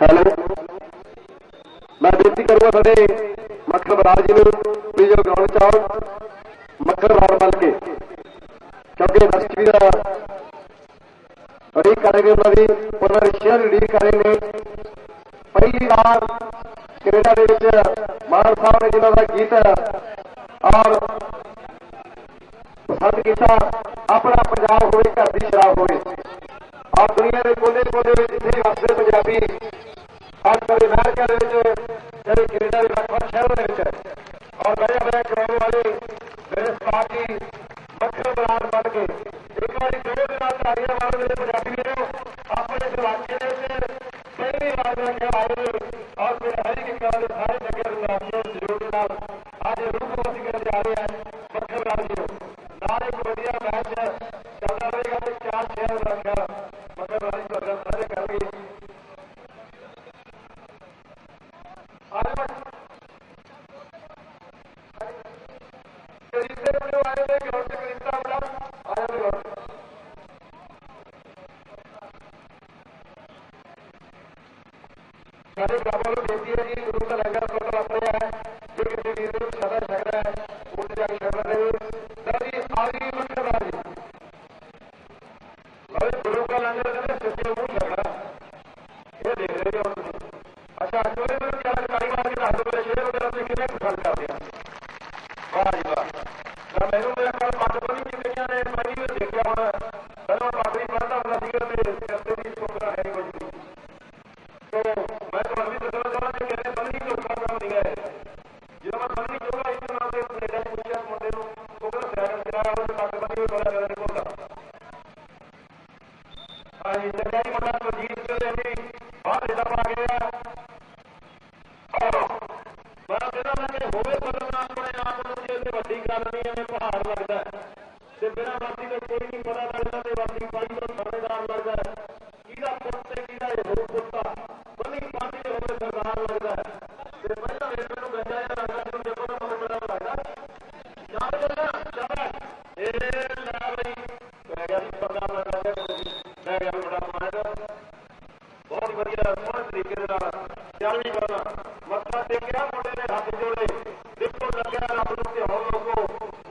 Hello, मैं बेनती करूँगा साढ़े मक्खन बराड़ जी को प्लीज ग्राउंड आओ। मक्खन बराड़ बन के क्योंकि दर्शक भी उड़ीक करेंगे, उन्होंने शेयर उड़ीक करेंगे। पहली बार कनेडा के मान साहब ने जिन्होंने गीत और पसंद किया अपना पंजाब हो घर की शराब हो और दुनिया के कोने कोने जिथे वसते पंजाबी अजकल अमेरिका के कनेडा के वक् शहरों के और बड़े बड़े कराने वाले मेरे पार्टी मक्खन बराड़ बन के एक बार दो दिन तालियां मारो मेरे पंजाबी मेरे अपने इलाके पहली बार क्या आए और मेरे हर एक सारे जगह जरूर आज रूप बस कर जा रहे हैं मक्खन बराड़ जी नाल एक बढ़िया मैच चलता रहेगा तो 4-6 रखा मक्खन बराड़ जी सारे करेंगे। सारे ग्रामों को बेनती है जी गुरु का लंगर प्रोग्राम अपने है जो किसी वीर को सदा छक रहा है उस जाके छक रहे जी आगे मक्खन बराड़ जी गुरु का लंगर कहते सच्चे मुंह छक रहा ये देख रहे हो। अच्छा चोरे में क्या गाड़ी मार के दस रुपये शेयर वगैरह से कितने पसंद कर दिया वाह जी वाह। मैनू मेरा कल पग बनी कितनिया ने मैं भी देखा होना पहले पग नहीं पढ़ता होना सीते की छोकरा है कुछ भी तो मैं तो भी दसना चाहना कि कहते बनी तो उसका काम नहीं है जो मैं बनी चाहूंगा इस नाम से कनेडा पूछा मुंडे वो कहना सैर किराया और पग बनी हुई बड़ा करने को हाँ जी सरकारी मुंडा तो जीत के अभी बाहर इधर आ गया मैं कहना कि होवे बदलना अपने आप को वड्डी गल नहीं है पहाड़ लगता है तो बिना वर्दी तो कोई नहीं पता लगता तो वर्दी पाई तो थानेदार लगता है किहदा पुत ते किहदा हो पुत्ता बनी पानी जो होवे सरदार लगता है तो पहला वेट मैनूं गंजा जिहा लगदा सी देखो तो बहुत बड़ा लगदा चल चलना चल ए लै बई पै गया सी पंगा लगा लै गया बड़ा माएगा बहुत वधिया सोहणे तरीके नाल चल भी करना मत्था टेकिया मुंडे ने हाथ जोड़े देखो लग्या रब नूं ध्यान लोगो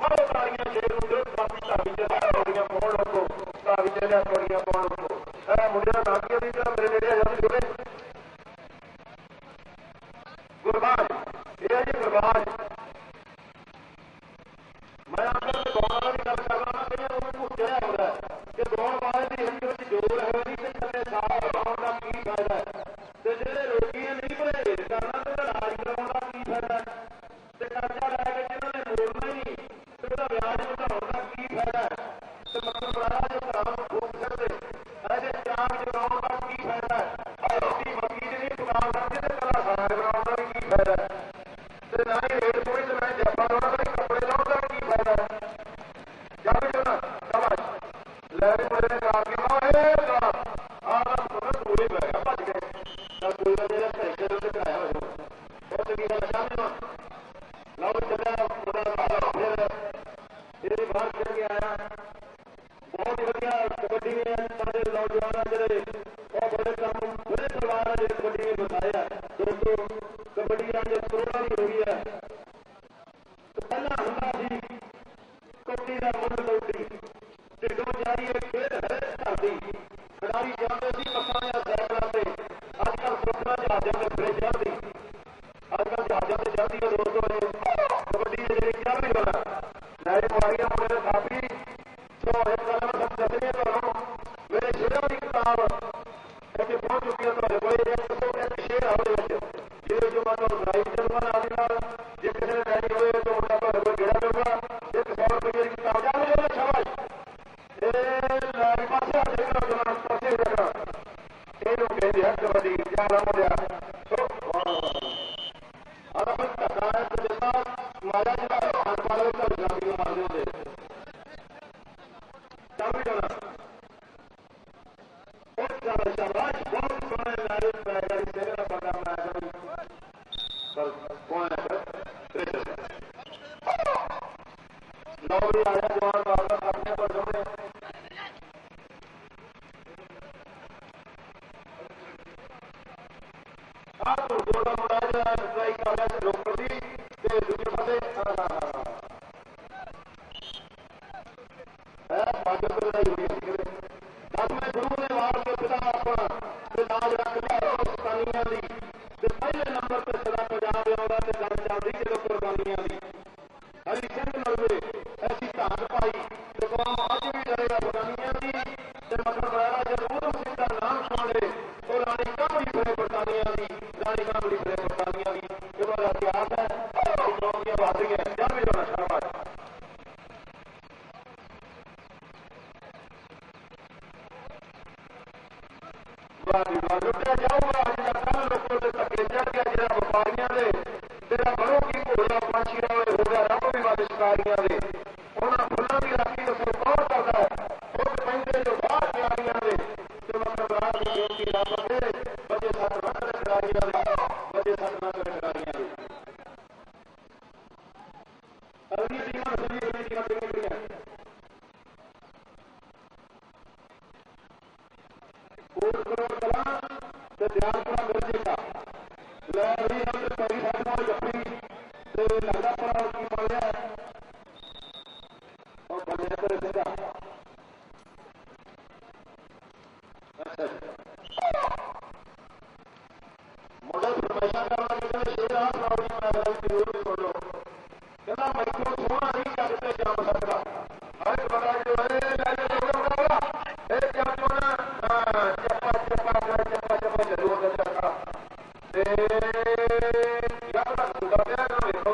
मारो ताड़ियां शेर नूं दो काफी धावी चलिया तौड़ियां पाउण लोगो धावी चलिया तौड़ियां पाउण लोगो मुंडे दा नाम की दी मेरे नेड़े आ जांदे जोड़े गुरबाज ये है जी गुरबाज। मैं अंदर से गाउण वाला भी गल करना ना कई उन्होंने भूत चढ़िया होता है कि गाउण वाले की हिंद में जोर है नहीं तो थले साफ गाउण का की फायदा है तो जो रोगियां नहीं परहेज करना तो इलाज कराने का की फायदा है तो कर्जा लैके जिन्होंने मोड़ना ही नहीं तो उसका ब्याज घटाने का की फायदा है तो मक्खन बराड़ जो घरों को फूक सकते ऐसे चाक जगाने का की फायदा है रोटी मक्की की नहीं पका सकते तो कला साग बनाने का भी की फायदा है तो ना ही रेट कोई तो ना ही जप्पा लाने का कपड़े लाने का की फायदा है जाके चलना शाबाश लै मुंडे ने कार के मां आना पुत्र पूरे पै गया भज गए चल कोई ना जो पैसे तो कराया हो बहुत चंगी गल समझो लो चलिया मुंडा फिर बाहर चल के आया बहुत ही वधिया कबड्डी में सारे नौजवान ਜਿਹੜੇ ਉਹ बड़े काम बड़े परिवार है जो कबड्डी में बताया दोस्तों कबड्डी आज कोरोना की हो गई है तो पहला ਹੁੰਦਾ ਸੀ कबड्डी का मुंड कबड्डी ढिडों जारी एक खेल है धरती खिडारी जाते सी बसां या साइकिलों से अजकल सुरक्षा जहाजों में फिर चलती अजकल जहाजों से चलती है दोस्तों कबड्डी जी चल रही होना नए मारिया मुंडे काफी तो एक गल मैं दसनी है मेरे शेरों की किताब इतने पहुंच चुकी है एक शेर है जिसे जो मैं ड्राइव चलूंगा नाल जे किसी ने लैनी हो तो मुंडा तुहाडे कोल गेड़ा दूंगा एक 100 रुपये की किताब जा लो शाबाश लै पासे हट जाएगा जनाब पासे हो जाएगा ਇਹਨੂੰ ਕਹਿੰਦੇ ਆ ਕਬੱਡੀ ਜਿਆਦਾ ਮੁੰਡਿਆ ਆਦਾ ਬਸ ਧੱਕਾ ਹੈ ਤੇ ਜਿੰਨਾ ਮਾਰਿਆ ਜਿਹੜਾ ਹਰ ਪਾਲੇ ਤੋਂ ਪੰਜਾਬੀ ਮਾਰਦੇ ਹੁੰਦੇ ਚੱਲ ਵੀ ਜਾਣਾ ਉਹ ਚੱਲ ਸ਼ਾਬਾਸ਼ ਬਹੁਤ ਸੋਹਣੇ ਨਾਰੇ ਪੈ ਗਿਆ ਤੇਰੇ ਦਾ ਪਤਾ ਮੈਂ ਪਰ ਕੌਣ ਹੈ ਲਓ ਵੀ ਆਇਆ ਜਵਾਨ ਵਾਪਸ ਆਪਣੇ ਕੋਲ ਜਾਣੇ ਆਹ ਧੁਰਦੋ ਦਾ ਮੁੰਡਾ ਜਿਹੜਾ ਟਰਾਈ ਕਰ ਰਿਹਾ ਸੀ ਰੋਪੜ ਦੀ ਤੇ ਦੂਜੇ ਪਾਸੇ ਬਾਜਰ ਤੋਂ ਲੜਾਈ ਹੋਈ ਸੀ ਕਿਤੇ 10ਵੇਂ ਗੁਰੂ ਨੇ ਵਾਰ ਕੇ ਪਿਤਾ ਆਪਣਾ ਤੇ ਨਾਜ ਰੱਖ ਲਿਆ ਕੁਰਬਾਨੀਆਂ ਦੀ ਤੇ ਪਹਿਲੇ ਨੰਬਰ ਤੇ ਸਦਾ ਪੰਜਾਬ ਆਉਂਦਾ ਤੇ ਗੱਲ ਚੱਲਦੀ ਜਦੋਂ ਕੁਰਬਾਨੀਆਂ ਦੀ ਹਰੀ ਸਿੰਘ ਨਲਵੇ ਐਸੀ ਧਾਨ ਪਾਈ ਤੇ ਕੌਮ ਅੱਜ ਵੀ ਲੜੇਗਾ ਬਰਤਾਨੀਆਂ ਦੀ ਤੇ ਮਤਲਬ ਬਰਾੜਾ ਜਦ ਉਦੋਂ ਸਿੰਘ ਦਾ ਨਾਮ ਸੁਣ ਲਏ ਉਹ ਰਾਣੀ ਕਾਮੜੀ ਫਿਰੇ ਬਰਤਾਨੀਆਂ ਦੀ ਰਾਣੀ ਕਾਮੜੀ ਫਿਰੇ ਬਰਤਾਨੀਆਂ ਦੀ ਇਹ ਬੜਾ ਇਤਿਹਾਸ ਹੈ ਚੌਂਕੀਆਂ ਵੱਧ ਗਈਆਂ ਜਾਂ ਵੀ ਹੋਣਾ ਸ਼ਾਬਾਸ਼ ਲੁੱਟਿਆ ਜਾਊਗਾ ਅੱਜ ਦਾ ਕੱਲ ਲੋਕਾਂ ਦੇ ਧੱਕੇ ਚੜ ਗਿਆ ਜਿਹੜਾ ਵਪਾਰੀਆਂ ਦੇ ਜਿਹੜਾ ਬਣੋ ਕੀ ਘੋੜਾ ਪੰਛੀ ਵਾਲੇ ਹੋ ਗਿਆ ਰੱਬ ਵੀ ਵੱਧ ਸ਼ਿਕਾਰੀਆਂ ਦੇ ਉਹਨਾਂ ਫੁੱਲਾਂ ਦੀ ਰਾਖੀ ਦੱਸੋ ਕੌਣ ਕਰਦਾ ਹੈ ਉਹ ਪੈਂਦੇ ਜੋ ਬਾਹਰ ਤਿਆਰੀਆਂ ਦੇ ਤੇ ਮਤਲਬ ਰਾਤ ਦੀ ਬੇਨਤੀ ਰੱਬ ਦੇ ਬੱਚੇ ਸੱਤ ਰੱਖ ਦੇ ਖਿਡਾਰੀਆਂ ਦੇ ਬੱਚੇ ਸੱਤ ਨਾ ਕਰੇ ਖਿਡਾਰੀਆਂ ਦੇ ਅਗਲੀ ਟੀਮਾਂ ਸਭੀ ਅਗਲੀ ਟੀਮਾਂ ਕਿਹੜੀਆਂ कोट करोड़ कला ते ध्यानपुरा मिर्जे का ले रही हम तो पहली साइड में जपड़ी ते लगा पर की पड़ गया और बने तो सीधा अच्छा मॉडल फरमाइशा करना कि शेर हाथ रावड़ी में अगर जरूर छोड़ो कहना मैं को सोना नहीं करते जा सकता हर बड़ा जो है ले जो ए क्या चोना ਚੱਪਾ ਜਰੂਰ ਕਰਦਾ ਤੇ ਯਾਰ ਦਾ ਸੁਦਾ ਪਿਆ ਨਾ ਵੇਖੋ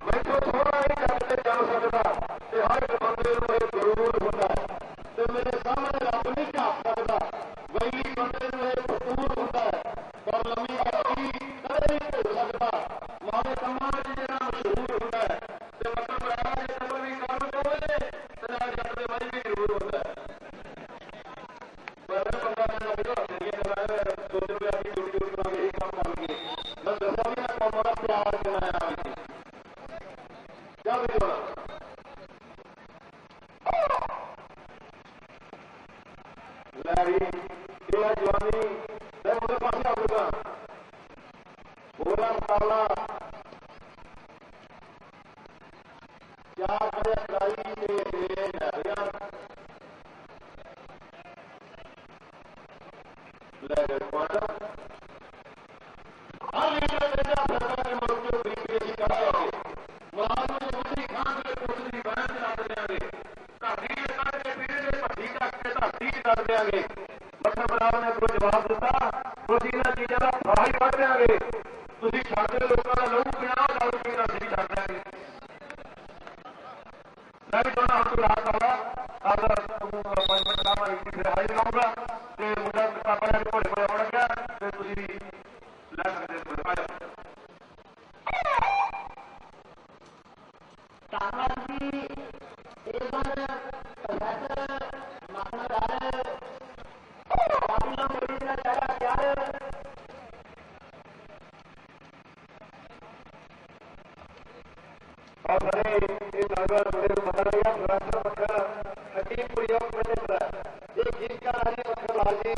ਮੈਥੋਂ ਥੋੜਾ ਹੀ ਕਰਦੇ ਜਾ ਸਕਦਾ ਤੇ ਹਰ ਇੱਕ ਬੰਦੇ ਨੂੰ ਇਹ ਜ਼ਰੂਰ ਹੁੰਦਾ ਤੇ ਮੇਰੇ ਸਾਹਮਣੇ ਰੱਬ ਨਹੀਂ ਝਾਕ ਸਕਦਾ ਵੈਲੀ ਬੰਦੇ ਨੂੰ ਇਹ ਭਰਪੂਰ ਹੁੰਦਾ ਪਰ ਲੰਮੀ ਕੱਟੀ ਕਦੇ ਨਹੀਂ ਭੁੱਲ ਸਕਦਾ ਮਾੜੇ ਕੰਮਾਂ ਵਿੱਚ ਜਿਹੜਾ ਮਸ਼ਹੂਰ ਹੁੰਦਾ ਹੈ ਤੇ ਮਤਲਬ ਰਾਜਾ ਜੇ ਕਦੋਂ ਵੀ ਕੰਮ ਹੋਵੇ ਤੇ ਰਾਜਾ ਦੇ ਵਾਲੀ ਵੀ ਜ਼ਰੂਰ ਹੁੰਦਾ ਹੈ ਪਰ ਬੰਦਾ ਨਾ ਬਿਲੋ ਜਿਹੜੀਆਂ ਗੱਲਾਂ ਸੋਚ ਰਿਹਾ ਕਿ ਜੁੜ ਜੁੜ ਕਰਾਂਗੇ ਇਹ ਕੰਮ ਕਰਾਂਗੇ ਮੈਂ ਦੱਸਾਂ ਵੀ ਨਾ ਕੰਮ ਦਾ ਪਿਆਰ ਬਣਾਇਆ ਵੀ ਕਿਆ ਵੀ ਹੋਣਾ ਲੈ ਵੀ ਇਹ ਜਵਾਨੀ ਤੇ ਉਹਦੇ ਪਾਸੇ ਆਊਗਾ ਹੋਰਾਂ ਮੁਕਾਬਲਾ ਚਾਰ ਖੜੇ ਖਿਡਾਰੀ ਤੇ ਲੈ ਗਏ ਪੁਆਇੰਟ ਹਰ ਲੀਡਰ ਦੇ ਸਰਕਾਰ ਦੇ ਮੁਲਕ ਤੋਂ ਬਰੀਕੀ ਕਰ ਰਹੇ ਮੁਲਾਜ਼ਮ ਨੂੰ ਦੂਸਰੀ ਖਾਂ ਦੇ ਕੋਲ ਦੀ ਬੈਂਚ ਲੱਗ ਦੇਾਂਗੇ ਧਰਤੀ ਦੇ ਕੱਢ ਕੇ ਪੀੜੇ ਦੇ ਭੱਠੀ ਤੱਕ ਤੇ ਧਰਤੀ ਚ ਕਰ ਦੇਾਂਗੇ ਮੱਠਰ ਬਰਾੜ ਨੇ ਕੋਈ ਜਵਾਬ ਦਿੱਤਾ ਤੁਸੀਂ ਇਹਨਾਂ ਚੀਜ਼ਾਂ ਦਾ ਫਾਹਾ ਹੀ ਕੱਢ ਦੇਾਂਗੇ ਤੁਸੀਂ ਸਾਡੇ ਲੋਕਾਂ ਦਾ ਲਹੂ ਪਿਆ ਗੱਲ ਕੀ ਅਸੀਂ ਛੱਡ ਦਿਆਂਗੇ मैं भी थोड़ा आपको रात आऊंगा अगर अपॉइंटमेंट का मैं फिर हाई लाऊंगा तो मुझे अपने घोड़े पर आना गया तो तुम लै सकते धन्यवाद जी एक बार प्रोफेसर महमद और बड़े नगर बड़े मदरिया प्रोफेसर पत्थर हकीमपुर योग प्रोफेसर ये गीतकार हरी पत्थर लाल जी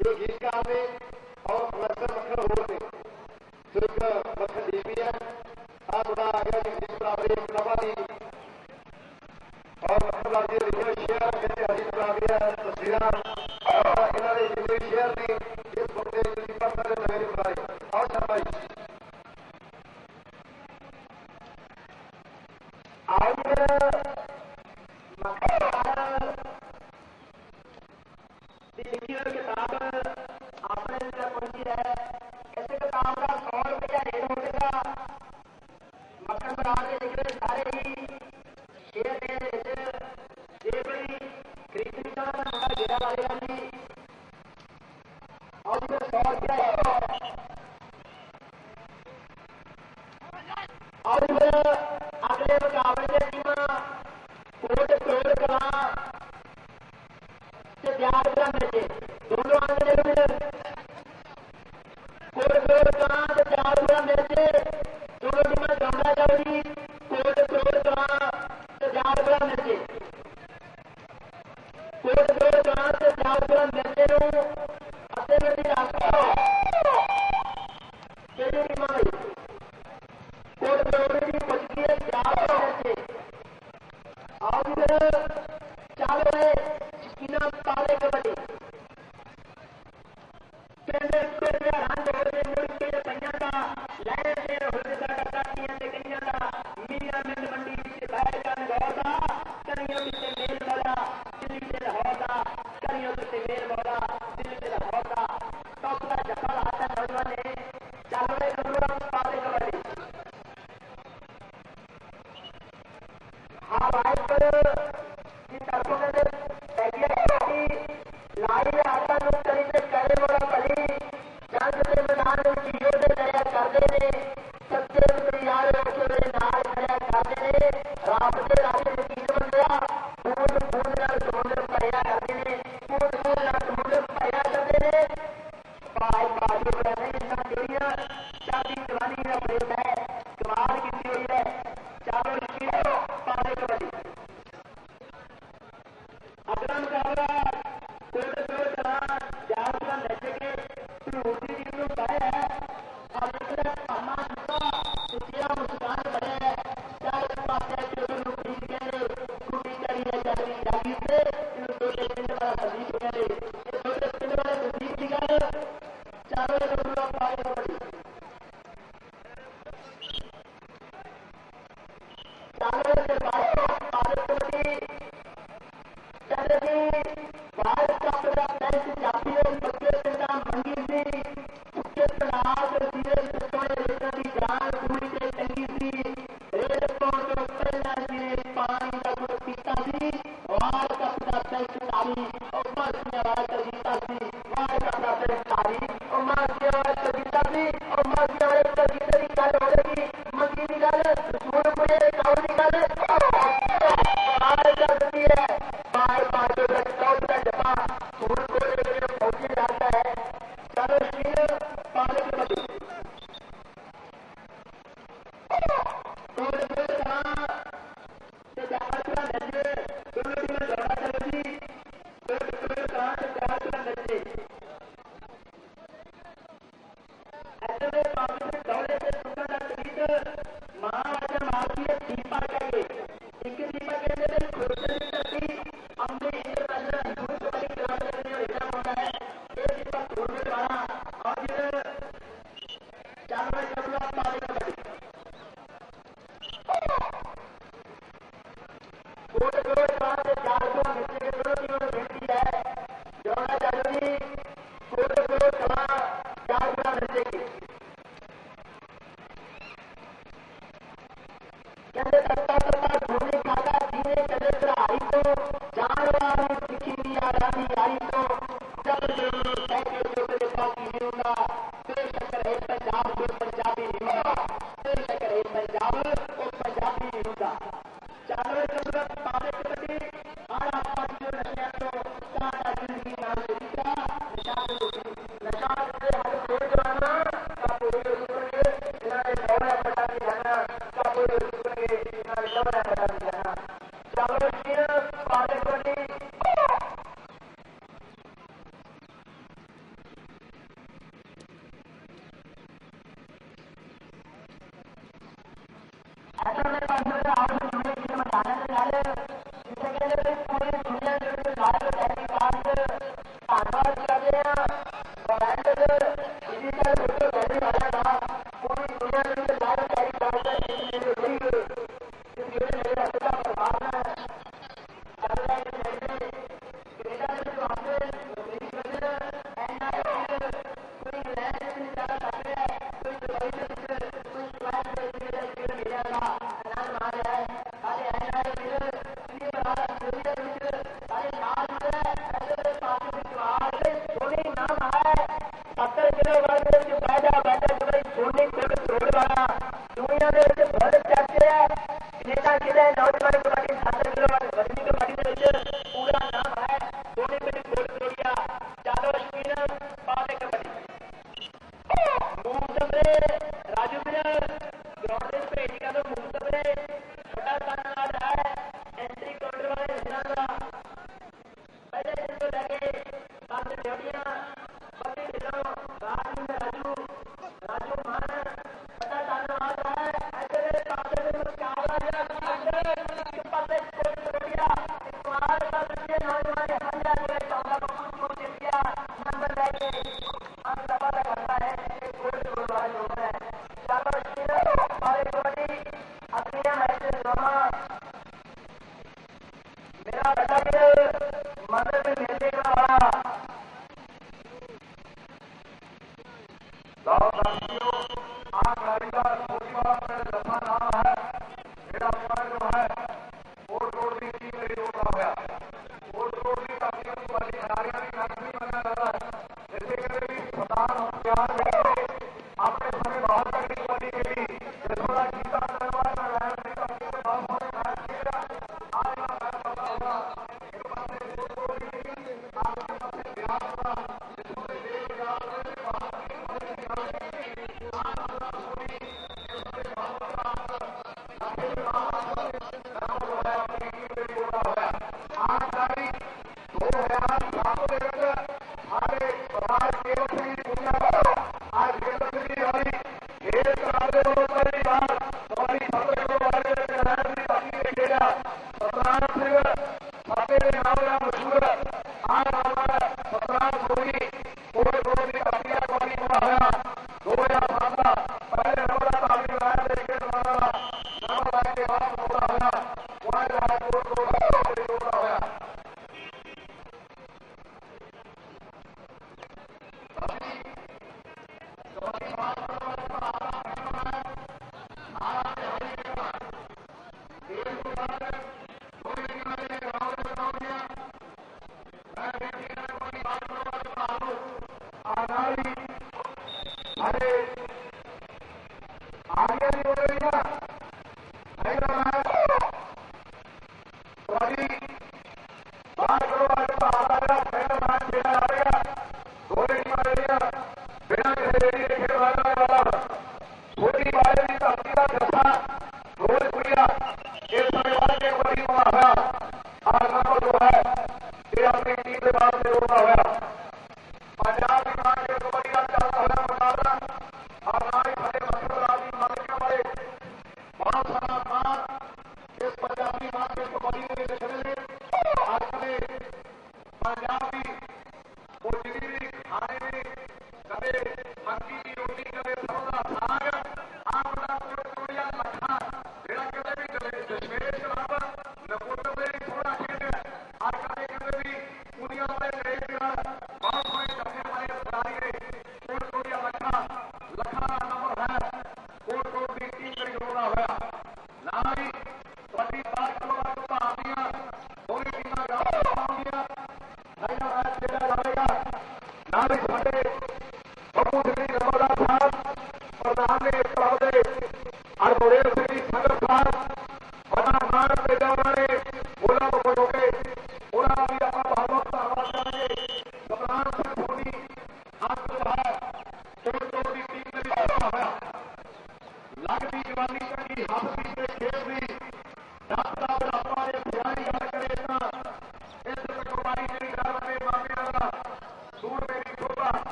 ये गीतकार ने और प्रोफेसर पत्थर हो थे सिर्फ पत्थर देवी है आप बड़ा आगे जी गीत बराबरी कलाबादी और पत्थर लाल जी लिखे शेयर कहते हरी बराबरी है तस्वीर इन्होंने जितने शेयर थी इस वक्त पत्थर ने नगरी बनाई और शर्माई आज लिखी हुई किताब अपने तक पहुंची है इस किताब का 100 रुपया रेट होगा मक्खन बराड़ के लिखे सारे ही शेयर के जे कोई खरीदनी चाहता है बड़ा घेरा वाले वाली और 100 रुपया और अगले मुकाबले की टीम कोट करोड़ कला ध्यानपुरा मिर्जे दोनों आगे कोट करोड़ कला ध्यानपुरा मिर्जे दोनों टीम दौड़ा जाऊगी कोट करोड़ कला ध्यानपुरा मिर्जे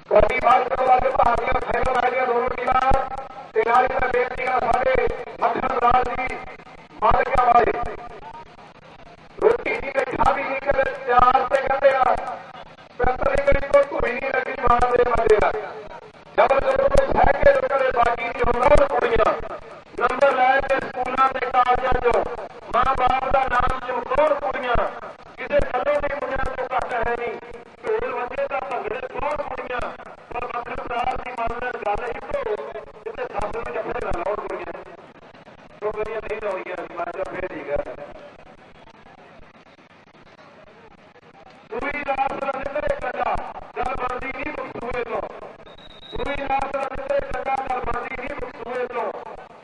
कबड्डी बात करो वाले भारतीय खेल वाले दोनों टीमां तैयारी में बेनती का सारे मक्खन लाल जी मालिका वाले रोटी जी ने खा भी नहीं करे चार से कहते पैंतली कड़ी को धुई नहीं लगी मार दे मजेगा जब जो है के करे बाकी नहीं होना कुड़ियां नंबर लाए स्कूलों के कालजां चो मां बाप का नाम चमकाउण कुड़ियां किसी कले नहीं मुंडियां तो घट है नहीं ढोल वजे का भंगड़े पाउण कुड़ियां पर मक्खन लाल की मन गल ही तो किसी सस नूं जफे ना लाउण कुड़ियां छोकरियां नहीं लाउणियां मैं जफे ठीक है सूई रात रंजते कजा गल बनदी नहीं मुक्सूए तो सूई रात रंजते कजा गल बनदी नहीं मुक्सूए तो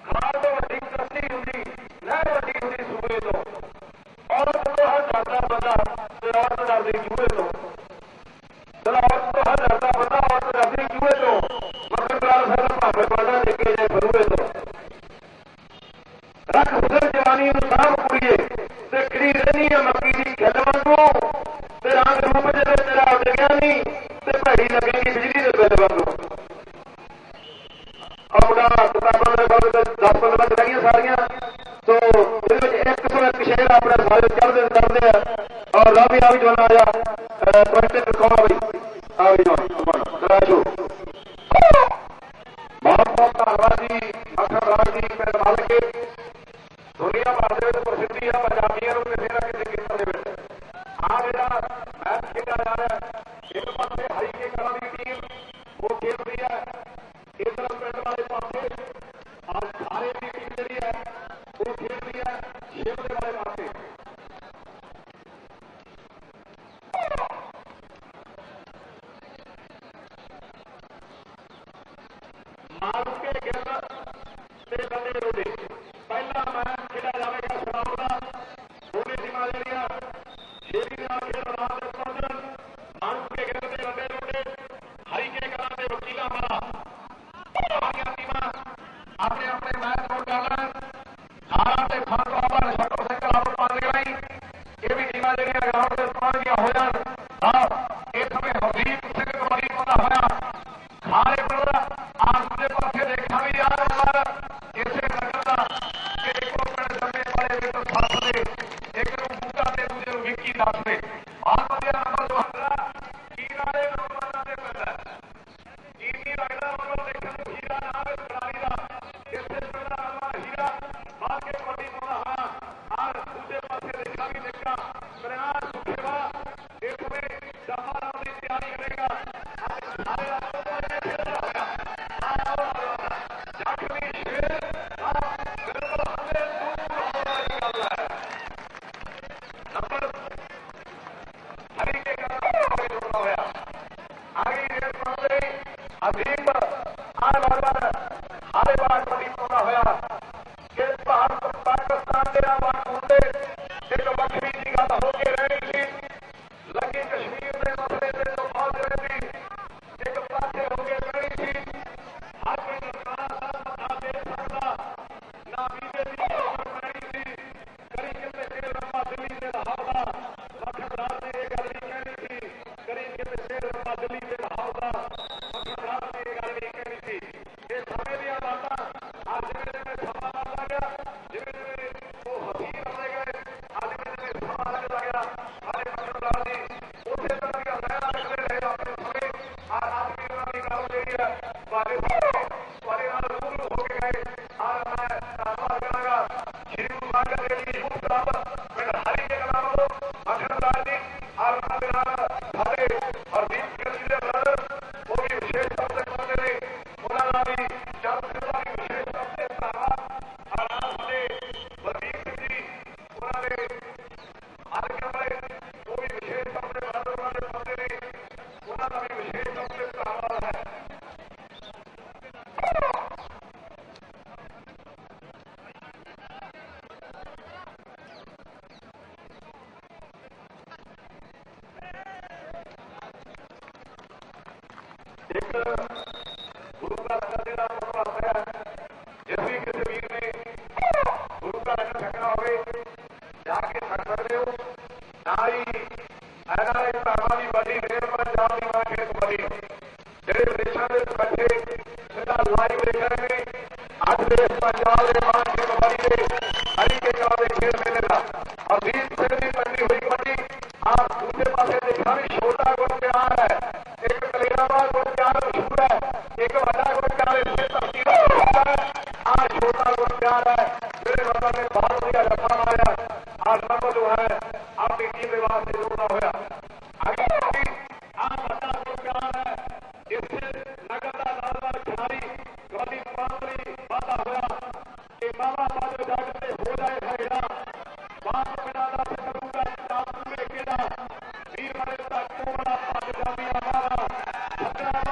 खाल तो वड्डी कस्ती हुंदी लहर वड्डी हुंदी सूए तो औरत तो हर डरदा बंदा ते औरत डरदी चूहे तो औरत तो हर डरदा बंदा औरत डरदी चूहे तो मक्खन लाल साहब भावे पाना लेके जाए फरूए तो रख हुसर जवानी नूं साम कुड़िए ते खड़ी रहनी है मक्की दी खिल वांगू ते रंग रूप जदों तेरा उडरिया नहीं ते भैड़ी लगेगी बिजली दे बिल वांगू अपना किताबां दे बारे 10-15 मिनट रह गई सारियां तो एक सौ एक शेर अपने सारे चढ़ते और ला भी आ भी जवाना आया प्रेसिडेंट कौन भाई आ भी जवान कराशो बहुत बहुत धन्यवाद जी मक्खन लाल जी पिंड मालके दुनिया भर के प्रसिद्धि है पंजाबियों को किसी ना किसी खेत्र के आ जरा मैच खेला जा रहा है एक पासे हरी के कला की टीम वो खेल रही है इधर पिंड वाले पासे आज सारे की टीम जी है वो खेल रही है शिमले वाले पासे मारू के गिल से बंदे रोडे पहला मैच खेला जाएगा सुनाओ का दोनों टीमां जड़ियां शेरी ने आके रात दे पहुंचन मारू के गिल से बंदे रोडे हरी के कला से वकीला वाला सारियां टीमां अपने अपने मैच को डालन धारा से फन बाबर शक्ल से कलावर पाने गई ये भी टीमां जड़ियां ग्राउंड से पहुंच गया हो जान हां इस समय हबीब सिंह कबड्डी पता होया खारे पर आज के पासे देखा भी यार हमारा इसे लगता कि एक पिंड जमे वाले में तो साथ दे एक नूं बूटा ते दूजे नूं विक्की दस दे बहुत बढ़िया नंबर दुआरा हीरा दे नौजवानां दे पिंड की नहीं लगदा उन्होंने देखने को हीरा नाम है खिलाड़ी का इसे पिंड दा नाम हीरा बाहर के कबड्डी पाउंदा हां और दूजे पासे देखा भी देखा कल्याण सुखेवा इसमें दफा राउंड की तैयारी करेगा सारे अजीब आने बार हारे बार कभी पौधा होया कि भारत पाकिस्तान के बार मुद्दे एक वक्री की गल होके रहनी थी लगी कश्मीर के मसले से तो बहुत रहती एक पासे होके रहनी थी हर कोई नजराना साहब मथा दे सकता ना बीजेपी रहनी थी करी कितने शेर लंबा दिल्ली से रहा मक्खन लाल ने यह गल नहीं कहनी थी करी कितने शेर लंबा दिल्ली से रहा गुरु का लंगर देना बहुत आता है जिस भी किसी वीर ने गुरु का लंगर छकना हो जाके छक सकते हो ना ही एनआरआई धर्मा की बड़ी रेल पर जान की मां खेत बड़ी बैठे सीधा लाइव देख रहे हैं आज देश पंजाब के मान की कबड्डी के हरी के काले खेल मेले का अजीत सिंह की मंडी हुई कबड्डी आप दूसरे पासे देखा भी छोटा गुण प्यार है एक कलेराबाद गुण प्यार मशहूर है एक बड़ा गुण प्यार इससे तरक्की है आज छोटा गुण प्यार है मेरे मतलब ने बहुत बढ़िया रखा मारा आज नंबर जो है आपकी टीम के वास्ते जोड़ना होया आगे आज बड़ा गुण प्यार है इससे नगर का लालवार खिलाड़ी कबड्डी मुकाबले वादा होया कि बाबा बादल जाट से हो जाए खड़ा बाप बिना का करूंगा किताब पूरे केड़ा वीर मरे का कोमला पाद जामिया मारा खतरा वाले दुनिया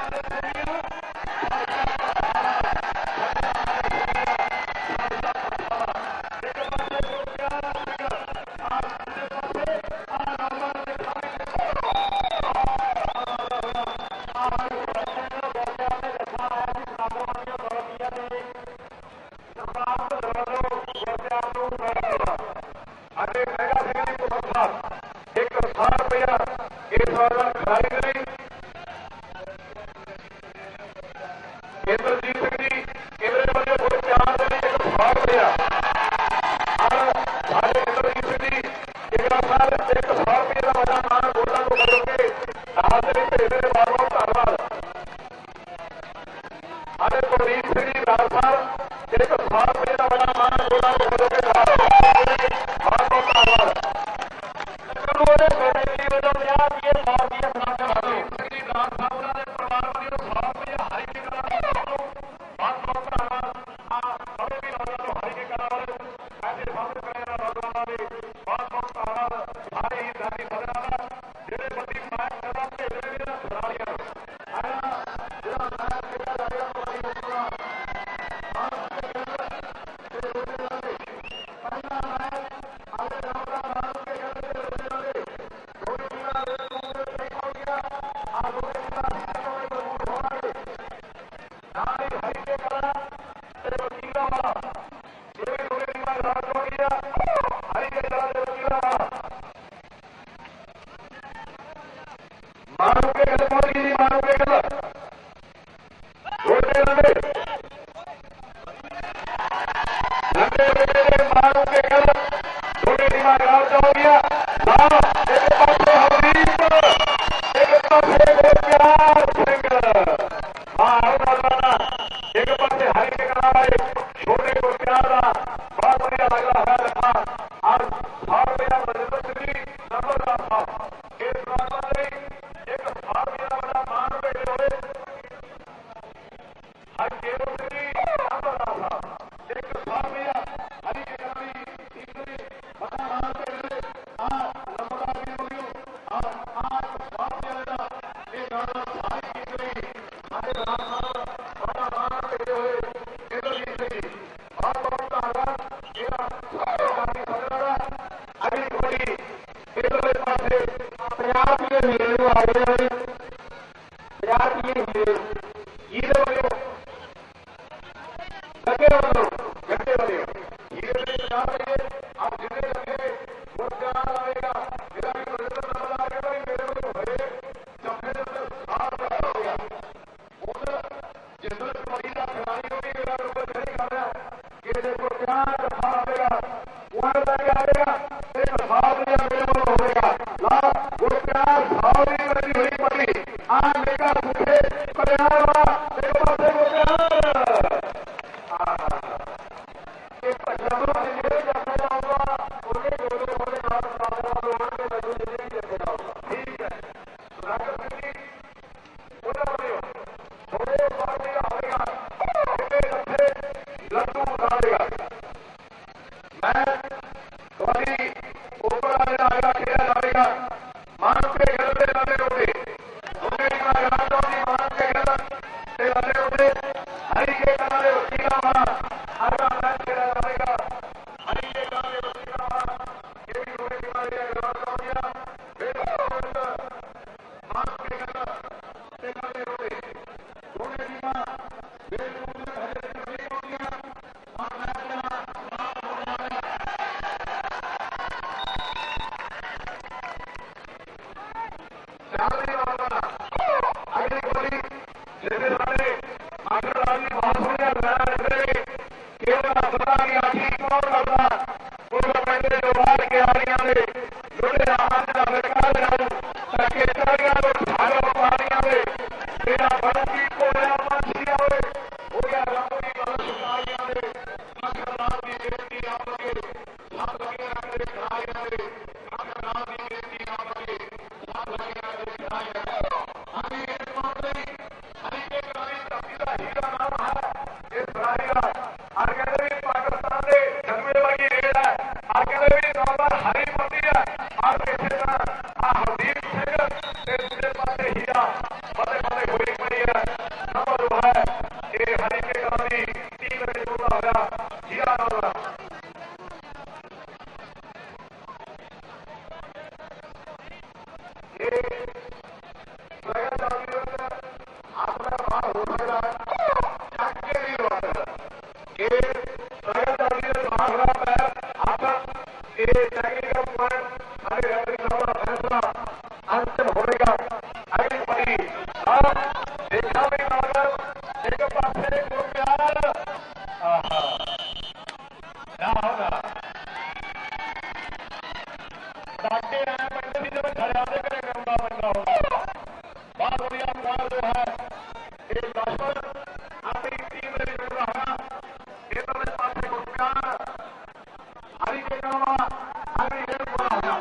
दूसरे पासे हीरा फतेह फतेह हुई पई है नंबर जो है ये हरी के कलानी टीम में जोड़ा होया हीरा नंबर ये प्रगत जागीर आपका बाहर हो सकता है चाके नहीं हो सकता ये प्रगत जागीर बाहर हो रहा है आपका ये टेक्निकल पॉइंट हमें रेफरी साहब का फैसला अंतिम होगा अगली पड़ी अब देखा भी मगर एक पास से एक प्यार क्या होगा डाके आए बंदे भी जब खड़े करेंगे उनका बंदा होगा बहुत बढ़िया प्यार जो है ये लाशवर अपनी टीम में जुड़ रहा है ये तो मेरे पास एक प्यार हरी के नामा हरी के पूरा होगा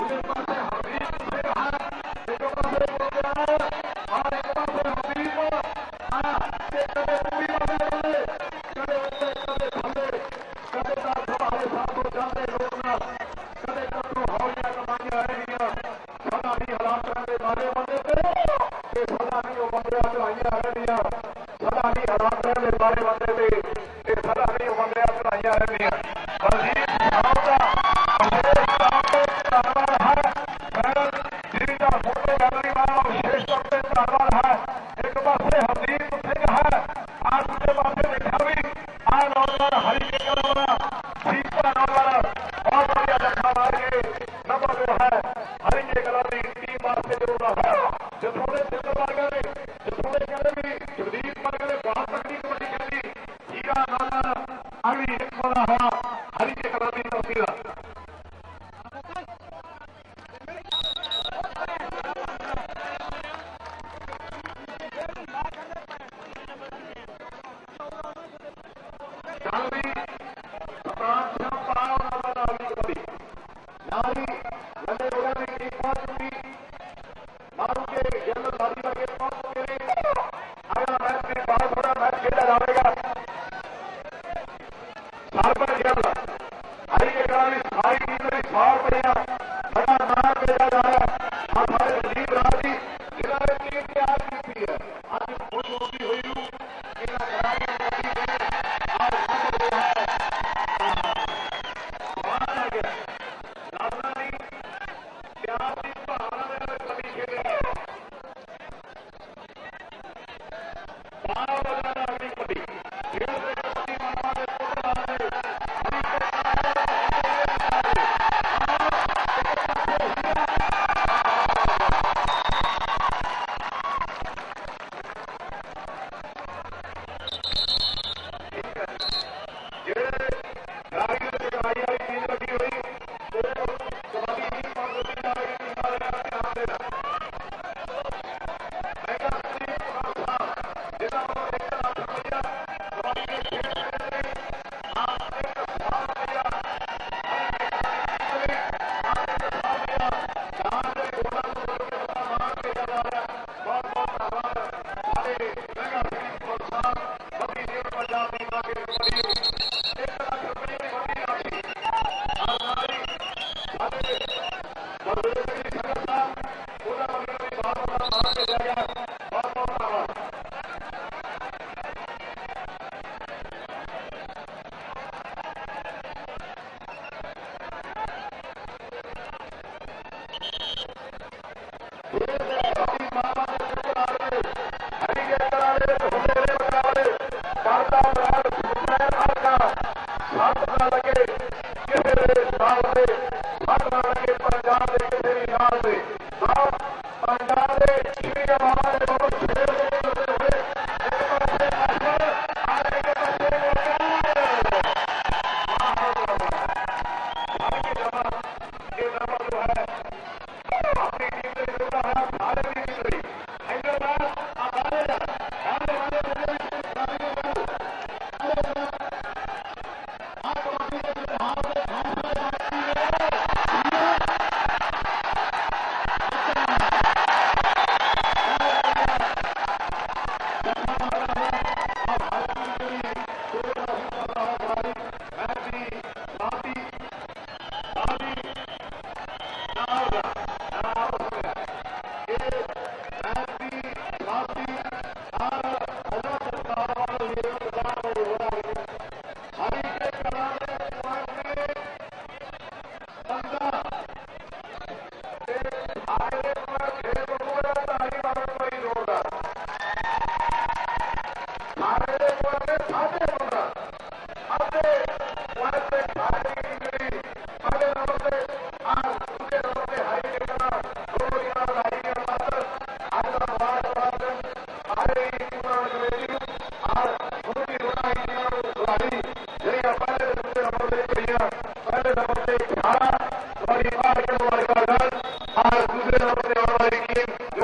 मुझे पास है हबीब से रहा एक पास एक प्यार और एक पास है हबीब ये कदे पूरी बने कदे कदे थले कदे का हमारे साथ हो जाते लोग ना कदे कदे हौलिया कमाइया है सदा नहीं हालात करने वाले बंदे पे ये सदा नहीं वो बंदे चढ़ाइया है सदा नहीं हालात करने वाले बंदे पे ये सदा नहीं वो बंदे चढ़ाइया है बलजीत साहब का धन्यवाद है मैडम जी का फोटो गैलरी वाला विशेष तौर पे धन्यवाद है एक पासे हरदीप सिंह है आज दूसरे पासे देखा भी आ नौजवान हरी के वाला ठीक का नौजवान बहुत बढ़िया देखा मारेंगे नंबर जो है हरी के गलानी टीम वास्ते जो रहा है जो थोड़े सिद्ध वर्ग जो थोड़े कहते भी जगदीप वर्ग ने बहुत तकनीक कबड्डी खेली हीरा नौजवान अगली एक वाला है हरी के गलानी तस्वीर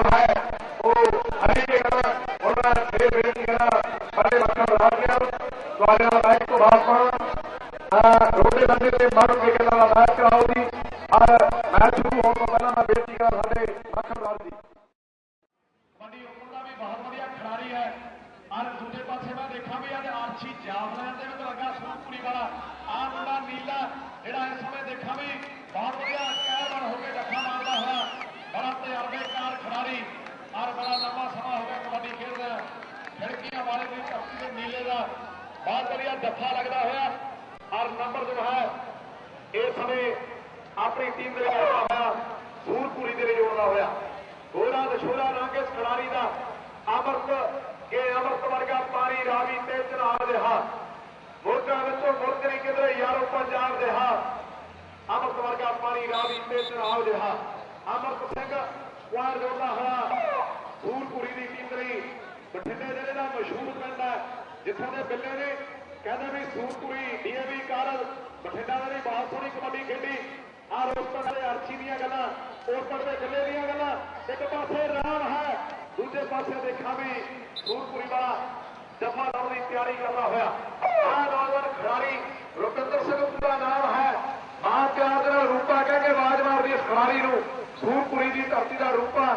जो है वो हरी के करना और फिर बेटी करना बड़े बच्चों राज के ਤੁਹਾਡੇ ਨਾਲ ਮੈਚ ਤੋਂ ਬਾਅਦ ਰੋਡੇ ਬੰਦੇ ਤੇ ਮਾਰੂ ਕੇ ਕਹਿੰਦਾ ਮੈਚ ਕਰਾਓ ਜੀ ਔਰ ਮੈਚ ਸ਼ੁਰੂ ਹੋਣ ਤੋਂ ਪਹਿਲਾਂ ਮੈਂ ਬੇਨਤੀ ਕਰਾਂ ਸਾਡੇ ਮੱਖਣ ਲਾਲ ਜੀ ਕਬੱਡੀ ਓਪਨ ਦਾ ਵੀ ਬਹੁਤ ਵਧੀਆ ਖਿਡਾਰੀ ਹੈ ਔਰ ਦੂਜੇ ਪਾਸੇ ਮੈਂ ਦੇਖਾਂ ਵੀ ਅੱਜ ਆਰਚੀ ਜਾਫਲੈਨ ਦੇ ਵਿੱਚ ਲੱਗਾ ਸੂਰਪੁਰੀ ਵਾਲਾ ਆਹ ਮੁੰਡਾ ਨੀਲਾ ਜਿਹੜਾ ਇਸ ਸਮੇਂ ਦੇਖਾਂ ਵੀ ਬਹੁਤ ਵਧੀਆ ਕਹਿਰਵਾਨ ਹੋ ਕੇ ਡੱਖਾ ਮਾਰਦਾ ਹੋਇਆ ਬੜਾ ਤਜਰਬੇਕਾਰ ਖਿਡਾਰੀ ਔਰ ਬੜਾ ਲੰਬਾ ਸਮਾਂ ਹੋ ਗਿਆ ਕਬੱਡੀ ਖੇਡਦਾ ਖਿੜਕੀਆਂ ਵਾਲੇ ਦੀ ਧਰਤੀ ਦੇ ਨੀਲੇ ਦਾ बहुत बढ़िया जत्था लगता होया और नंबर जो है इस समय अपनी टीम के लिए होया सूरपुरी के लिए जोड़ना होया गोरा दशोरा रंग इस खिलाड़ी का अमृत वर्गा पानी रावी ते चनाब दे हाथ मुल्कों विचों मुल्क नहीं किधरे यारों पंजाब दे हाथ अमृत वर्गा पानी रावी ते चनाब दे हाथ अमृत सिंह वार जोड़ना होया सूरपुरी की टीम के लिए बठिंडे जिले का मशहूर पिंड है जिथों के बिल्ले ने कहते भी सूरपुरी डीएवी कारल बठिंडा ने बहुत सोहनी कबड्डी खेडी आ रोपड़ के अर्ची दी गल्लां ओपड़ के बिल्ले दी गल्लां एक पासे राम है दूजे पासे देखा भी सूरपुरी वाला जफा लाने की तैयारी करना होया आ नौजवान खिलाड़ी रुपिंदर सिंह पूरा नाम है मां प्यार रूपा कह के आवाज मारदी इस खिलाड़ी नूं सूरपुरी की धरती का रूपा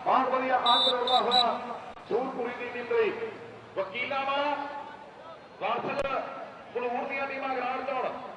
बहुत वधिया अंग रोड़ा होया सूरपुरी की टीम वकीलां वाला वारसल बलूर दी टीमां ग्राउंड दौड़